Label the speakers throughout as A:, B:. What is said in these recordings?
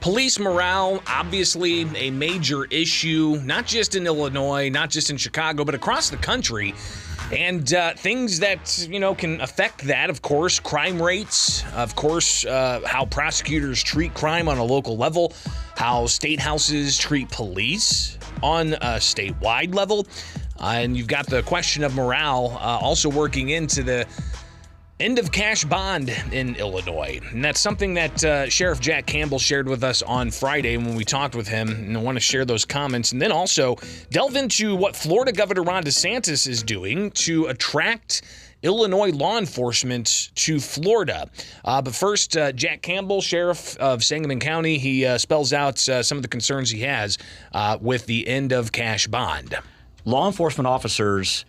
A: Police morale, obviously a major issue, not just in Illinois, not just in Chicago, but across the country. And things that, can affect that, of course, crime rates, of course, how prosecutors treat crime on a local level, how state houses treat police on a statewide level. And you've got the question of morale also working into the end of cash bond in Illinois. And that's something that Sheriff Jack Campbell shared with us on Friday when we talked with him. And I want to share those comments and then also delve into what Florida Governor Ron DeSantis is doing to attract Illinois law enforcement to Florida. But first, Jack Campbell, Sheriff of Sangamon County, he spells out some of the concerns he has with the end of cash bond.
B: Law enforcement officers,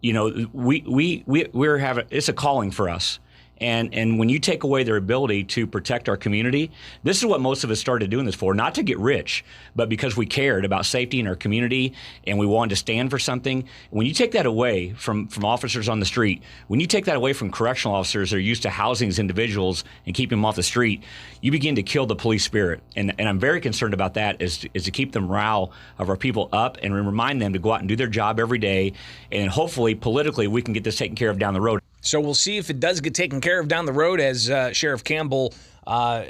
B: we're having, it's a calling for us. And when you take away their ability to protect our community, this is what most of us started doing this for, not to get rich, but because we cared about safety in our community and we wanted to stand for something. When you take that away from officers on the street, when you take that away from correctional officers that are used to housing these individuals and keeping them off the street, you begin to kill the police spirit. And I'm very concerned about that, is to keep the morale of our people up and remind them to go out and do their job every day. And hopefully, politically, we can get this taken care of down the road.
A: So we'll see if it does get taken care of down the road, as Sheriff Campbell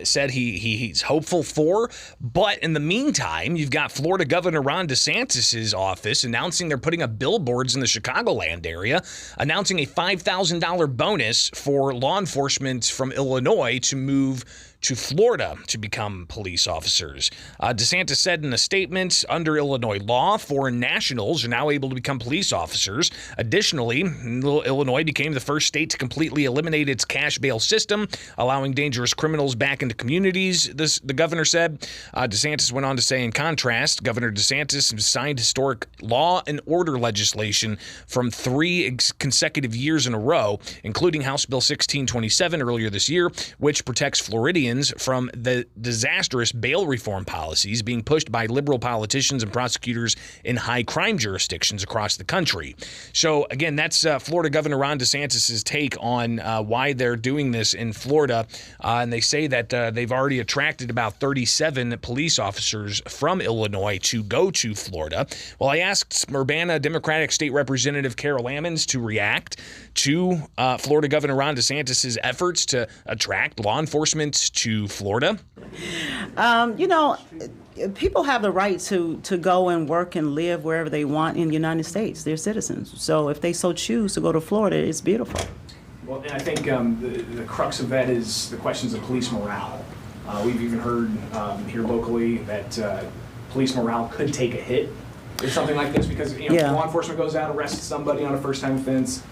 A: said he's hopeful for. But in the meantime, you've got Florida Governor Ron DeSantis' office announcing they're putting up billboards in the Chicagoland area, announcing a $5,000 bonus for law enforcement from Illinois to move to Florida to become police officers. DeSantis said in a statement, under Illinois law, foreign nationals are now able to become police officers. Additionally, Illinois became the first state to completely eliminate its cash bail system, allowing dangerous criminals back into communities, the governor said. DeSantis went on to say, in contrast, Governor DeSantis signed historic law and order legislation from 3 consecutive years in a row, including House Bill 1627 earlier this year, which protects Floridians from the disastrous bail reform policies being pushed by liberal politicians and prosecutors in high crime jurisdictions across the country. So again, that's Florida Governor Ron DeSantis' take on why they're doing this in Florida. And they say that they've already attracted about 37 police officers from Illinois to go to Florida. Well, I asked Urbana Democratic State Representative Carol Ammons to react to Florida Governor Ron DeSantis' efforts to attract law enforcement to Florida.
C: People have the right to go and work and live wherever they want in the United States. They're citizens. So if they so choose to go to Florida, it's beautiful.
D: Well, and I think the crux of that is the questions of police morale. We've even heard here locally that police morale could take a hit with something like this because law enforcement goes out, arrests somebody on a first-time offense.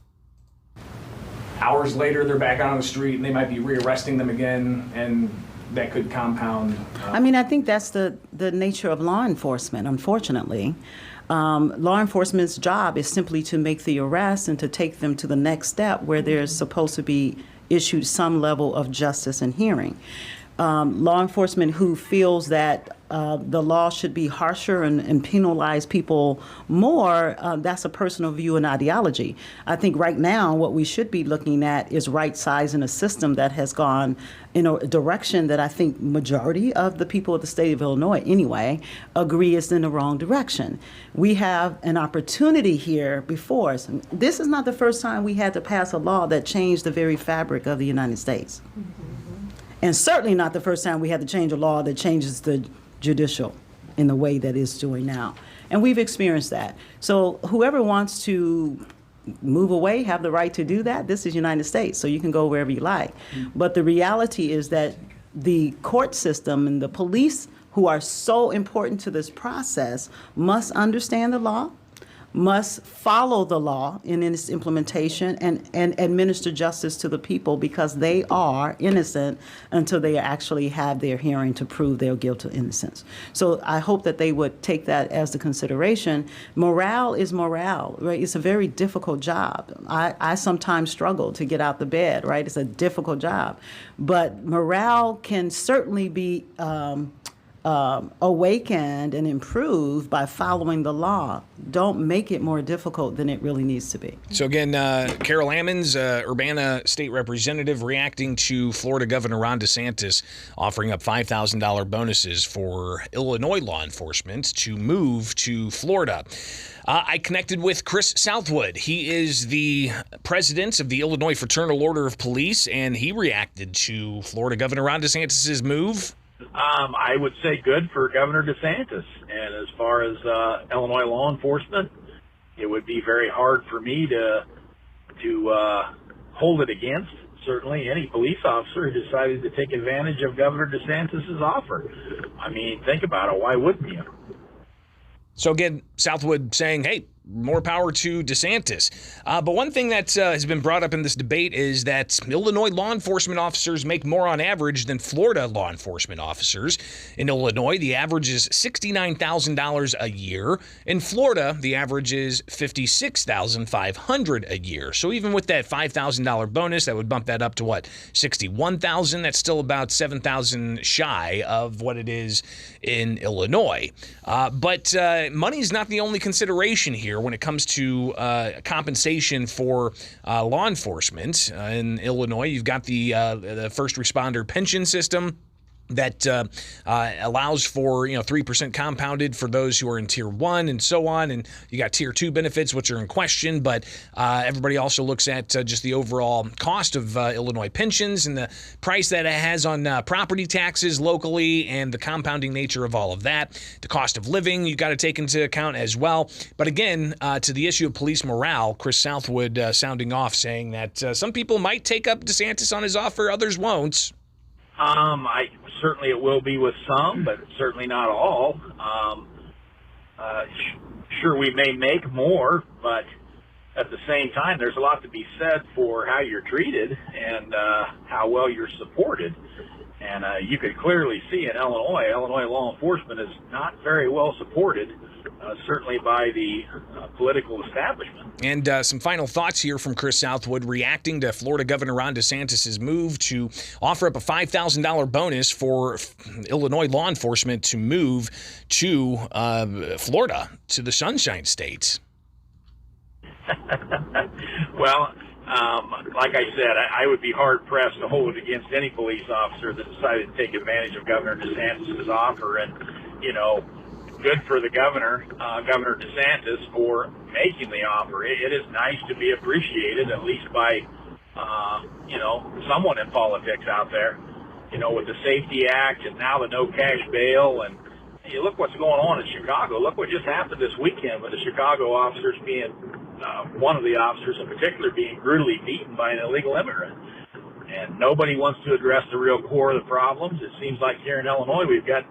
D: Hours later, they're back out on the street, and they might be rearresting them again, and that could compound.
C: I think that's the nature of law enforcement, unfortunately. Law enforcement's job is simply to make the arrest and to take them to the next step where there's supposed to be issued some level of justice and hearing. Law enforcement who feels that the law should be harsher and penalize people more, that's a personal view and ideology. I think right now what we should be looking at is right-sizing a system that has gone in a direction that I think majority of the people of the state of Illinois anyway agree is in the wrong direction. We have an opportunity here before us. This is not the first time we had to pass a law that changed the very fabric of the United States. And certainly not the first time we had to change a law that changes the judicial in the way that it's doing now. And we've experienced that. So whoever wants to move away have the right to do that. This is United States, so you can go wherever you like. But the reality is that the court system and the police, who are so important to this process, must understand the law, must follow the law in its implementation and administer justice to the people, because they are innocent until they actually have their hearing to prove their guilt or innocence. So I hope that they would take that as the consideration. Morale is morale, right? It's a very difficult job. I sometimes struggle to get out the bed, right? It's a difficult job. But morale can certainly be awakened and improved by following the law. Don't make it more difficult than it really needs to be.
A: So again, Carol Ammons, Urbana State Representative, reacting to Florida Governor Ron DeSantis offering up $5,000 bonuses for Illinois law enforcement to move to Florida. I connected with Chris Southwood. He is the president of the Illinois Fraternal Order of Police, and he reacted to Florida Governor Ron DeSantis' move.
E: I would say good for Governor DeSantis. And as far as Illinois law enforcement, it would be very hard for me to hold it against certainly any police officer who decided to take advantage of Governor DeSantis' offer. I mean, think about it. Why wouldn't you?
A: So again, Southwood saying, hey, more power to DeSantis. But one thing that has been brought up in this debate is that Illinois law enforcement officers make more on average than Florida law enforcement officers. In Illinois, the average is $69,000 a year. In Florida, the average is $56,500 a year. So even with that $5,000 bonus, that would bump that up to what, $61,000? That's still about $7,000 shy of what it is in Illinois. But money is not the only consideration here when it comes to compensation for law enforcement. In Illinois, you've got the first responder pension system that allows for 3% compounded for those who are in Tier 1 and so on. And you got Tier 2 benefits, which are in question. But everybody also looks at just the overall cost of Illinois pensions and the price that it has on property taxes locally and the compounding nature of all of that. The cost of living you got to take into account as well. But again, to the issue of police morale, Chris Southwood sounding off, saying that some people might take up DeSantis on his offer, others won't.
E: Certainly it will be with some, but certainly not all. Sure, we may make more, but at the same time, there's a lot to be said for how you're treated and how well you're supported. And you could clearly see in Illinois law enforcement is not very well supported, certainly by the political establishment.
A: And some final thoughts here from Chris Southwood reacting to Florida Governor Ron DeSantis' move to offer up a $5,000 bonus for Illinois law enforcement to move to Florida, to the Sunshine State.
E: Well, like I said, I would be hard-pressed to hold it against any police officer that decided to take advantage of Governor DeSantis' offer. And, good for the governor, Governor DeSantis, for making the offer. It is nice to be appreciated, at least by, someone in politics out there, with the Safety Act and now the no cash bail. And you look what's going on in Chicago. Look what just happened this weekend with the Chicago officers being, one of the officers in particular being brutally beaten by an illegal immigrant. And nobody wants to address the real core of the problems. It seems like here in Illinois we've got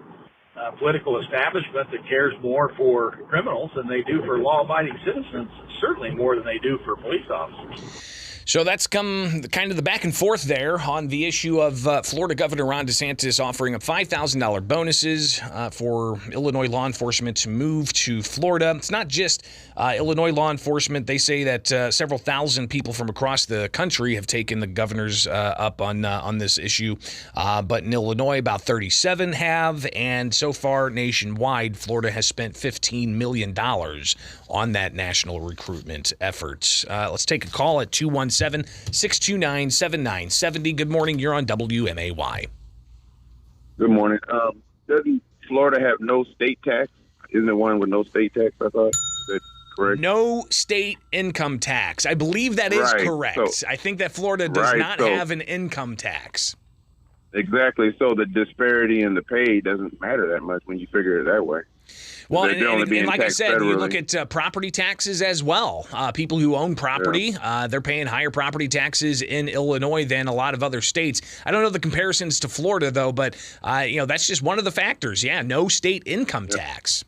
E: political establishment that cares more for criminals than they do for law-abiding citizens, certainly more than they do for police officers.
A: So that's come kind of the back and forth there on the issue of Florida Governor Ron DeSantis offering up $5,000 bonuses for Illinois law enforcement to move to Florida. It's not just Illinois law enforcement. They say that several thousand people from across the country have taken the governors up on this issue. But in Illinois, about 37 have. And so far, nationwide, Florida has spent $15 million on that national recruitment effort. Let's take a call at 217-629-7970. Good morning. You're on WMAY.
F: Good morning. Doesn't Florida have no state tax? Isn't it one with no state tax, I thought? Is that correct?
A: No state income tax. I believe that is correct. So, I think that Florida does not have an income tax.
F: Exactly. So the disparity in the pay doesn't matter that much when you figure it that way.
A: Well, and like I said, you look at property taxes as well. People who own property, they're paying higher property taxes in Illinois than a lot of other states. I don't know the comparisons to Florida, though, but that's just one of the factors. Yeah, no state income tax.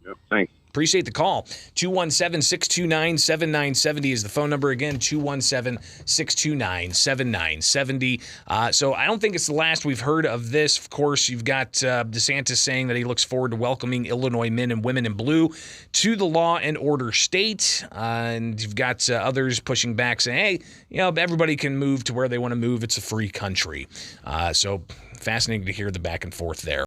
F: Yep. Thanks.
A: Appreciate the call. 217-629-7970 is the phone number. Again, 217-629-7970. So I don't think it's the last we've heard of this. Of course, you've got DeSantis saying that he looks forward to welcoming Illinois men and women in blue to the law and order state. And you've got others pushing back saying, hey, everybody can move to where they want to move. It's a free country. So fascinating to hear the back and forth there.